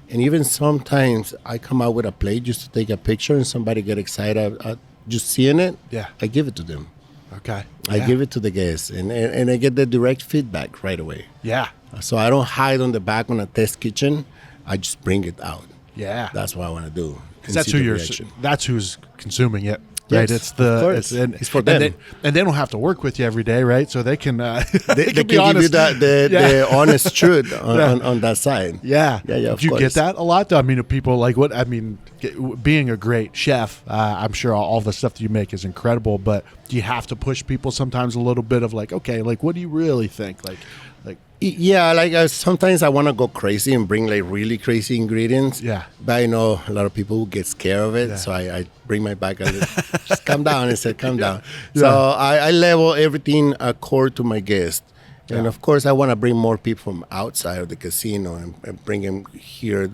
Speaker 3: and even sometimes I come out with a plate just to take a picture, and somebody get excited. Just seeing it, I give it to them.
Speaker 2: Okay.
Speaker 3: I give it to the guests, and I get the direct feedback right away.
Speaker 2: Yeah.
Speaker 3: So I don't hide on the back on a test kitchen. I just bring it out.
Speaker 2: Yeah.
Speaker 3: That's what I want to do.
Speaker 2: That's who's consuming it.
Speaker 3: Yes,
Speaker 2: right.
Speaker 3: It's for them.
Speaker 2: And they don't have to work with you every day, right? So they can
Speaker 3: they can give you the honest truth on that side.
Speaker 2: Yeah.
Speaker 3: Of
Speaker 2: Do you
Speaker 3: course.
Speaker 2: get that a lot though? I mean, people like being a great chef, I'm sure all the stuff that you make is incredible, but do you have to push people sometimes a little bit of like, okay, like what do you really think?
Speaker 3: Sometimes I want to go crazy and bring like really crazy ingredients.
Speaker 2: Yeah.
Speaker 3: But I know a lot of people who get scared of it. Yeah. So I bring my back and just calm down and say, calm down. Yeah. So I level everything according to my guest. And of course, I want to bring more people from outside of the casino and bring them here.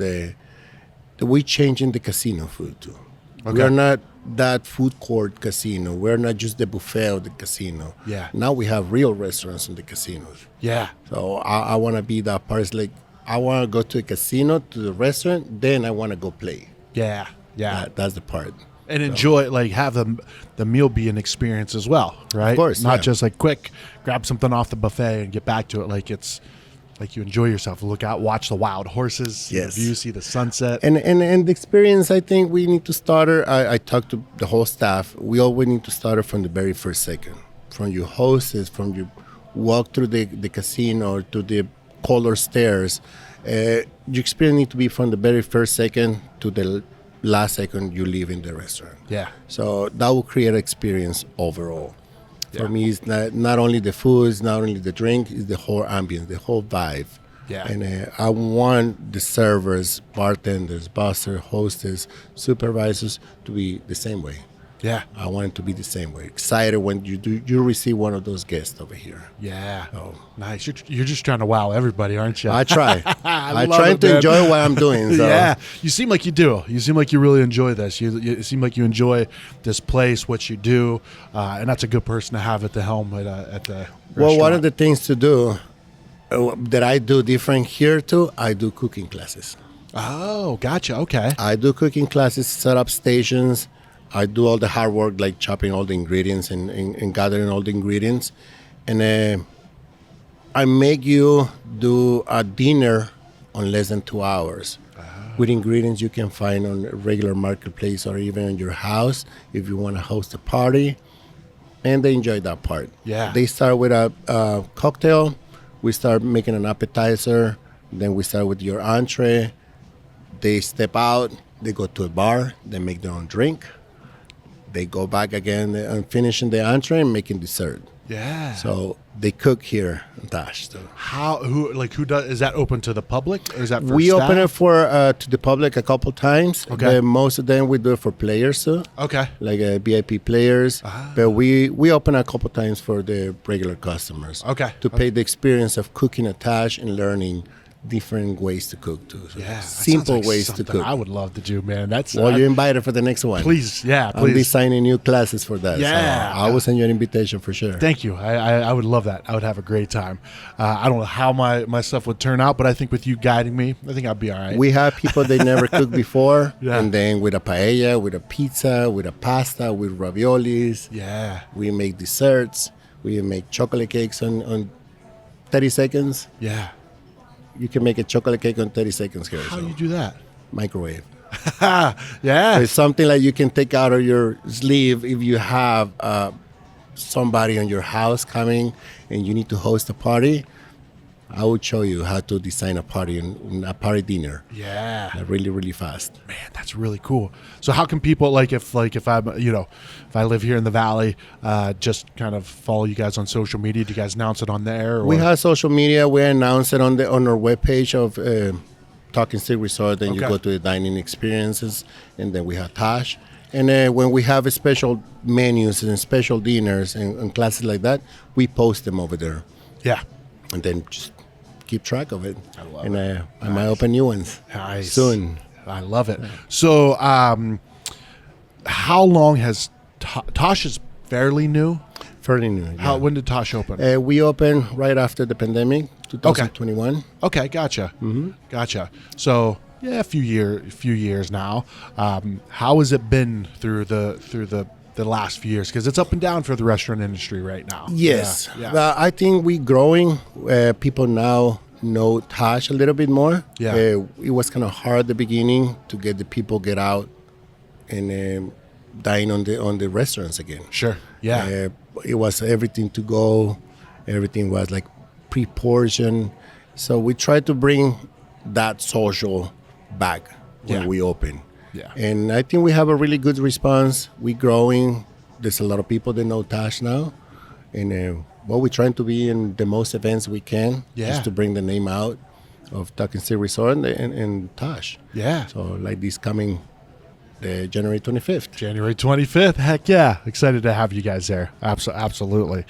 Speaker 3: We're changing the casino food too. Okay. We are not that food court casino. We're not just the buffet of the casino.
Speaker 2: Yeah.
Speaker 3: Now we have real restaurants in the casinos.
Speaker 2: Yeah.
Speaker 3: So I want to be that part. It's like I want to go to a casino, to the restaurant, then I want to go play.
Speaker 2: Yeah. Yeah.
Speaker 3: That's the part.
Speaker 2: And enjoy, like, have the meal be an experience as well, right?
Speaker 3: Of course.
Speaker 2: Not just like quick, grab something off the buffet and get back to it. Like it's like you enjoy yourself. Look out, watch the wild horses, see the view, see the sunset.
Speaker 3: And the experience, I think we need to start it. I talked to the whole staff. We always need to start it from the very first second. From your hostess, from your walk through the casino to the color stairs. Your experience needs to be from the very first second to the last second you leave in the restaurant.
Speaker 2: Yeah.
Speaker 3: So that will create experience overall. For me, it's not only the food, it's not only the drink, it's the whole ambience, the whole vibe.
Speaker 2: Yeah.
Speaker 3: And I want the servers, bartenders, busser, hostess, supervisors to be the same way.
Speaker 2: Yeah.
Speaker 3: I want it to be the same way. Excited when you receive one of those guests over here.
Speaker 2: Yeah. Oh, nice. You're just trying to wow everybody, aren't you?
Speaker 3: I try. I try to enjoy what I'm doing. So.
Speaker 2: Yeah. You seem like you do. You seem like you really enjoy this. You seem like you enjoy this place, what you do, and that's a good person to have at the helm at the restaurant.
Speaker 3: Well, one of the things to do that I do different here too, I do cooking classes.
Speaker 2: Oh, gotcha. Okay.
Speaker 3: I do cooking classes, set up stations. I do all the hard work, like chopping all the ingredients and gathering all the ingredients. And I make you do a dinner on less than 2 hours with ingredients you can find on a regular marketplace or even in your house if you want to host a party. And they enjoy that part.
Speaker 2: Yeah.
Speaker 3: They start with a cocktail. We start making an appetizer. Then we start with your entree. They step out. They go to a bar. They make their own drink. They go back again and finishing the entree and making dessert.
Speaker 2: Yeah.
Speaker 3: So they cook here in Tash too.
Speaker 2: Who does, is that open to the public or is that for
Speaker 3: We
Speaker 2: staff?
Speaker 3: open it for to the public a couple times.
Speaker 2: Okay.
Speaker 3: But most of them we do it for players too.
Speaker 2: Okay.
Speaker 3: Like VIP players. But we open a couple times for the regular customers.
Speaker 2: Okay.
Speaker 3: To pay the experience of cooking a Tash and learning different ways to cook too. So
Speaker 2: Yeah.
Speaker 3: simple ways to cook.
Speaker 2: I would love to do, man. That's
Speaker 3: Well, you're invited for the next one.
Speaker 2: please. Yeah.
Speaker 3: I'm
Speaker 2: Please.
Speaker 3: designing new classes for that.
Speaker 2: Yeah.
Speaker 3: So I will send you an invitation for sure.
Speaker 2: Thank you. I would love that. I would have a great time. I don't know how my stuff would turn out, but I think with you guiding me, I think I'd be all right.
Speaker 3: We have people they never cooked before,
Speaker 2: Yeah.
Speaker 3: and then with a paella, with a pizza, with a pasta, with raviolis.
Speaker 2: yeah.
Speaker 3: We make desserts. We make chocolate cakes on 30 seconds.
Speaker 2: Yeah.
Speaker 3: You can make a chocolate cake on 30 seconds here.
Speaker 2: How
Speaker 3: so
Speaker 2: do you do that?
Speaker 3: microwave.
Speaker 2: Yeah.
Speaker 3: It's something like you can take out of your sleeve if you have somebody on your house coming and you need to host a party. I would show you how to design a party and a party dinner.
Speaker 2: Yeah.
Speaker 3: Really, really fast.
Speaker 2: Man, that's really cool. So how can people if I'm if I live here in the valley, just kind of follow you guys on social media? Do you guys announce it on there? Or?
Speaker 3: We have social media. We announce it on our webpage of Talking Stick Resort. Then you
Speaker 2: Okay.
Speaker 3: go to the dining experiences, and then we have Tash. And when we have special menus and special dinners and classes like that, we post them over there,
Speaker 2: Yeah.
Speaker 3: and then just keep track of it.
Speaker 2: I love
Speaker 3: and
Speaker 2: it.
Speaker 3: I might open new ones
Speaker 2: Nice.
Speaker 3: soon.
Speaker 2: I love it. So, how long has Tosh is fairly new?
Speaker 3: Fairly new. Yeah.
Speaker 2: When did Tosh open?
Speaker 3: We opened right after the pandemic, 2021.
Speaker 2: Okay, gotcha. Mm-hmm. Gotcha. So, yeah, a few years now. How has it been through the last few years? Because it's up and down for the restaurant industry right now.
Speaker 3: Yes.
Speaker 2: Yeah.
Speaker 3: Well, I think we're growing. People now know Tash a little bit more.
Speaker 2: Yeah.
Speaker 3: It was kind of hard at the beginning to get the people get out and dine on the restaurants again.
Speaker 2: Sure. Yeah.
Speaker 3: It was everything to go. Everything was like pre-portioned. So we tried to bring that social back when
Speaker 2: Yeah.
Speaker 3: we open.
Speaker 2: Yeah.
Speaker 3: And I think we have a really good response. We're growing. There's a lot of people that know Tash now. And we're trying to be in the most events we can,
Speaker 2: Yeah.
Speaker 3: just to bring the name out of Talking Stick Resort and Tash.
Speaker 2: Yeah.
Speaker 3: So like this coming January 25th.
Speaker 2: January 25th. Heck yeah. Excited to have you guys there. Absolutely.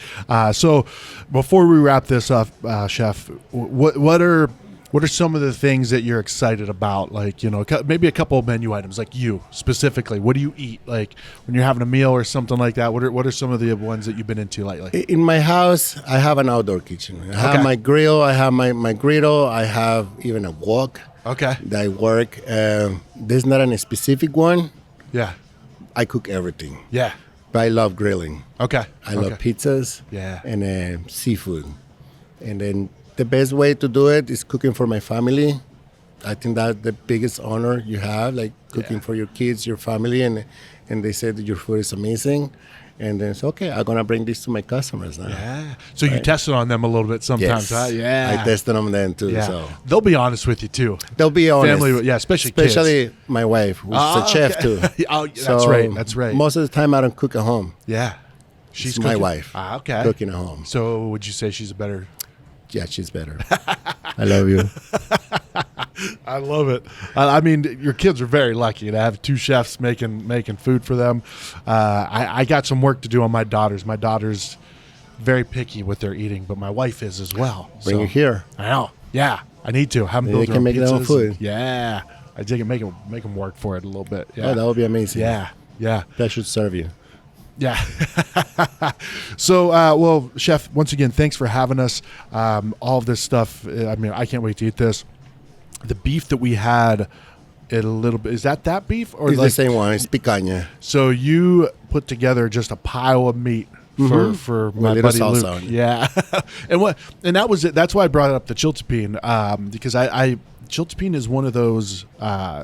Speaker 2: So before we wrap this up, Chef, what are some of the things that you're excited about? Like, maybe a couple of menu items, like you specifically. What do you eat? Like when you're having a meal or something like that, what are some of the ones that you've been into lately?
Speaker 3: In my house, I have an outdoor kitchen. I have
Speaker 2: Okay.
Speaker 3: my grill. I have my griddle. I have even a wok
Speaker 2: Okay.
Speaker 3: that I work. There's not a specific one.
Speaker 2: Yeah.
Speaker 3: I cook everything.
Speaker 2: Yeah.
Speaker 3: But I love grilling.
Speaker 2: Okay.
Speaker 3: I love pizzas.
Speaker 2: Yeah.
Speaker 3: And seafood. And then the best way to do it is cooking for my family. I think that's the biggest honor you have, like cooking
Speaker 2: Yeah.
Speaker 3: for your kids, your family, and they say that your food is amazing. And then it's okay, I'm gonna bring this to my customers now.
Speaker 2: Yeah. So you test it on them a little bit sometimes,
Speaker 3: Yes.
Speaker 2: huh? Yeah.
Speaker 3: I tested them then too.
Speaker 2: Yeah.
Speaker 3: So
Speaker 2: They'll be honest with you too.
Speaker 3: they'll be honest.
Speaker 2: Family, yeah, especially kids.
Speaker 3: my wife, who's a chef
Speaker 2: okay.
Speaker 3: too.
Speaker 2: Oh, that's
Speaker 3: So
Speaker 2: right. That's right.
Speaker 3: Most of the time, I don't cook at home.
Speaker 2: Yeah. She's
Speaker 3: It's my
Speaker 2: cooking.
Speaker 3: wife.
Speaker 2: Okay.
Speaker 3: Cooking at home.
Speaker 2: So would you say she's a better?
Speaker 3: Yeah, she's better. I love you.
Speaker 2: I love it. I mean, your kids are very lucky to have two chefs making food for them. I got some work to do on my daughters. My daughter's very picky with their eating, but my wife is as well.
Speaker 3: Bring
Speaker 2: So-
Speaker 3: it here.
Speaker 2: I know. Yeah, I need to have them
Speaker 3: Maybe
Speaker 2: build
Speaker 3: they
Speaker 2: their
Speaker 3: can
Speaker 2: own
Speaker 3: make their own
Speaker 2: pizzas.
Speaker 3: food.
Speaker 2: Yeah, I dig it. Make them work for it a little bit. Yeah.
Speaker 3: Oh, that would be amazing.
Speaker 2: Yeah. Yeah.
Speaker 3: That should serve you.
Speaker 2: Yeah. So, well, Chef, once again, thanks for having us. All of this stuff, I mean, I can't wait to eat this. The beef that we had, a little bit, is that beef? Or
Speaker 3: It's
Speaker 2: like,
Speaker 3: the same one. It's picanha.
Speaker 2: so you put together just a pile of meat for my
Speaker 3: little
Speaker 2: buddy
Speaker 3: salsa
Speaker 2: Luke.
Speaker 3: on it.
Speaker 2: Yeah. and that was it. That's why I brought up the chiltepine, because chiltepine is one of those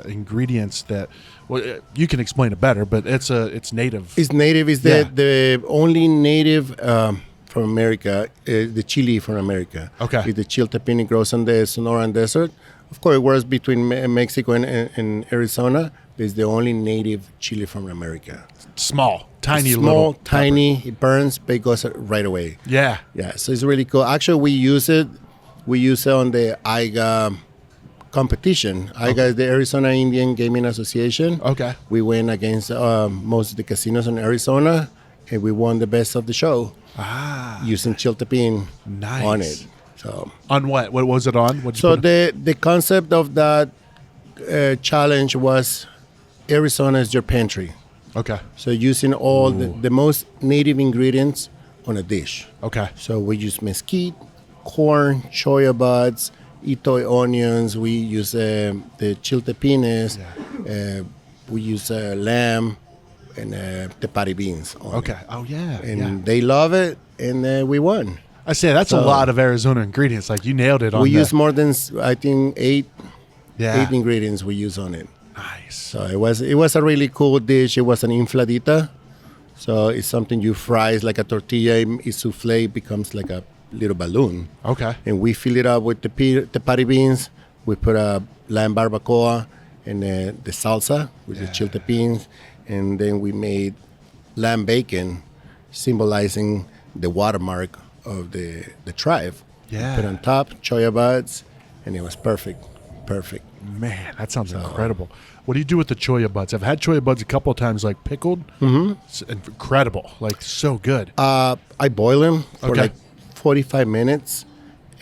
Speaker 2: ingredients that, well, you can explain it better, but it's native.
Speaker 3: It's native. It's the only native from America, the chili from America.
Speaker 2: Okay.
Speaker 3: It's the chiltepine. It grows on the Sonoran Desert. Of course, it works between Mexico and Arizona, It's the only native chili from America.
Speaker 2: Small, tiny,
Speaker 3: Small,
Speaker 2: little
Speaker 3: tiny.
Speaker 2: pepper.
Speaker 3: It burns, but it goes right away.
Speaker 2: Yeah.
Speaker 3: Yeah, so it's really cool. Actually, we use it. We use it on the AIGA competition. AIGA is the Arizona Indian Gaming Association.
Speaker 2: Okay.
Speaker 3: We went against most of the casinos in Arizona, and we won the best of the show. Using chiltepin on it. So
Speaker 2: on what? What was it on?
Speaker 3: So the concept of that challenge was Arizona is your pantry.
Speaker 2: Okay.
Speaker 3: So using all the most native ingredients on a dish.
Speaker 2: Okay.
Speaker 3: So we use mesquite, corn, choya buds, itoy onions. We use the chiltepines. Yeah. We use lamb and tepari beans.
Speaker 2: Okay. Oh yeah.
Speaker 3: And they love it, and we won.
Speaker 2: I say that's a lot of Arizona ingredients. Like you nailed it on.
Speaker 3: We use more than I think eight
Speaker 2: Yeah.
Speaker 3: 8 ingredients we use on it.
Speaker 2: Nice.
Speaker 3: So it was a really cool dish. It was an infladita. So it's something you fry. It's like a tortilla. It's souffle. It becomes like a little balloon.
Speaker 2: Okay.
Speaker 3: And we fill it up with the tepari beans. We put a lamb barbacoa and the salsa with the chiltepines. And then we made lamb bacon, symbolizing the watermark of the tribe.
Speaker 2: Yeah.
Speaker 3: Put on top, choya buds, and it was perfect. Perfect.
Speaker 2: Man, that sounds incredible. What do you do with the choya buds? I've had choya buds a couple of times, like pickled. Mm-hmm. It's incredible. Like, so good.
Speaker 3: I boil them for like 45 minutes,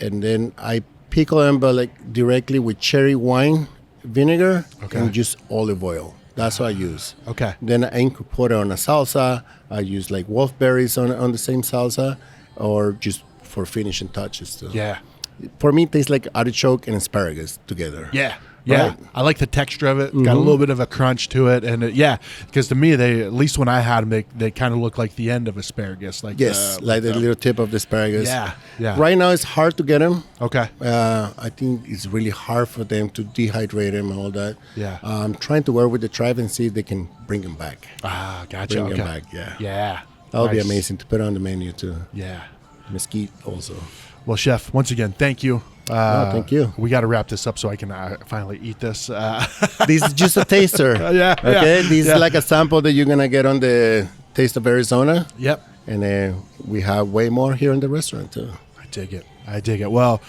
Speaker 3: and then I pickle them, but like directly with cherry wine vinegar and just olive oil. That's what I use.
Speaker 2: Okay.
Speaker 3: Then I incorporate it on a salsa. I use like wolfberries on the same salsa, or just for finishing touches too.
Speaker 2: Yeah.
Speaker 3: For me, it tastes like artichoke and asparagus together.
Speaker 2: Yeah. Yeah. Right. I like the texture of it. Mm-hmm. Got a little bit of a crunch to it. And because to me, they, at least when I had them, they kind of look like the end of asparagus. Like
Speaker 3: like the little tip of the asparagus.
Speaker 2: Yeah. Yeah.
Speaker 3: Right now, it's hard to get them.
Speaker 2: Okay.
Speaker 3: I think it's really hard for them to dehydrate them and all that.
Speaker 2: Yeah.
Speaker 3: I'm trying to work with the tribe and see if they can bring them back.
Speaker 2: Gotcha.
Speaker 3: Bring them back, yeah.
Speaker 2: Yeah.
Speaker 3: That would be amazing to put on the menu, too.
Speaker 2: Yeah.
Speaker 3: Mesquite also.
Speaker 2: Well, Chef, once again, thank you.
Speaker 3: Thank you.
Speaker 2: We got to wrap this up so I can finally eat this.
Speaker 3: This is just a taster. Okay. This is like a sample that you're gonna get on the Taste of Arizona.
Speaker 2: Yep.
Speaker 3: And we have way more here in the restaurant too.
Speaker 2: I dig it. Well,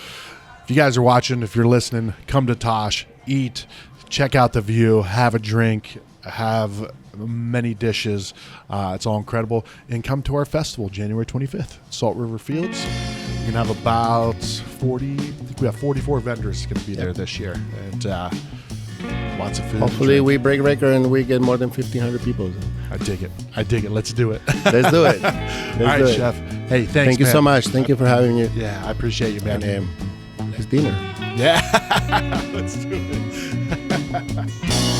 Speaker 2: if you guys are watching, if you're listening, come to Tash, eat, check out the view, have a drink, have many dishes. It's all incredible. And come to our festival, January 25th, Salt River Fields. We're going to have about 40, I think we have 44 vendors going to be there this year. And lots of food.
Speaker 3: Hopefully we break record and we get more than 1,500 people.
Speaker 2: I dig it. Let's do it.
Speaker 3: Let's do it.
Speaker 2: All right, Chef. Hey, thanks,
Speaker 3: Thank you
Speaker 2: man.
Speaker 3: so much. Thank you for having me.
Speaker 2: Yeah, I appreciate you, man.
Speaker 3: And let's dinner.
Speaker 2: Yeah. Let's do it.